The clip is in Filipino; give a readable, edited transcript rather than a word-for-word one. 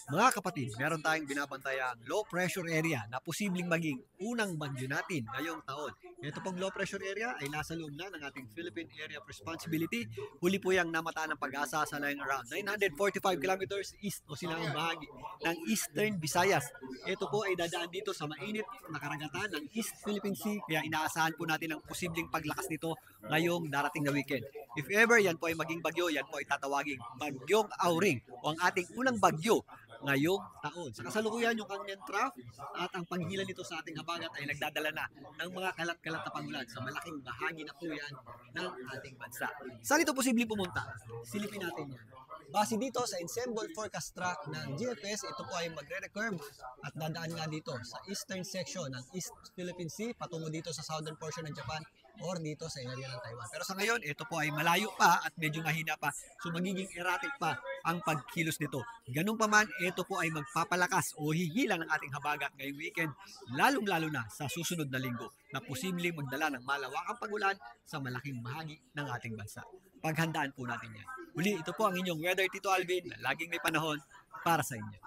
Mga kapatid, meron tayong binabantayang low pressure area na posibleng maging unang bagyo natin ngayong taon. Ito pong low pressure area ay nasa loob na ng ating Philippine Area of Responsibility. Huli po yung namataan ng pag-asa sa line around 945 kilometers east o silangang bahagi ng Eastern Visayas. Ito po ay dadaan dito sa mainit na karagatan ng East Philippine Sea, kaya inaasahan po natin ang posibleng paglakas nito ngayong darating na weekend. If ever yan po ay maging bagyo, yan po ay tatawaging Bagyong Auring o ang ating unang bagyo ngayong taon. Sa kasalukuyan, yung kanyang trough at ang paghila nito sa ating habagat ay nagdadala na ng mga kalat-kalat na pagulan sa malaking bahagi na po yan ng ating bansa. Saan ito posibleng pumunta? Silipin natin yan. Base dito sa ensemble forecast track ng GFS, ito po ay magre-recurve at dadaan nga dito sa eastern section ng East Philippine Sea patungo dito sa southern portion ng Japan or dito sa area ng Taiwan. Pero sa ngayon, ito po ay malayo pa at medyo mahina pa, so magiging erratic pa ang pagkilos nito. Ganun pa man, ito po ay magpapalakas o hihila ng ating habagat ngayong weekend, lalong-lalo na sa susunod na linggo na posibleng magdala ng malawakang pagulan sa malaking bahagi ng ating bansa. Paghandaan po natin yan. Uli, ito po ang inyong Weather Tito Alvin na laging may panahon para sa inyo.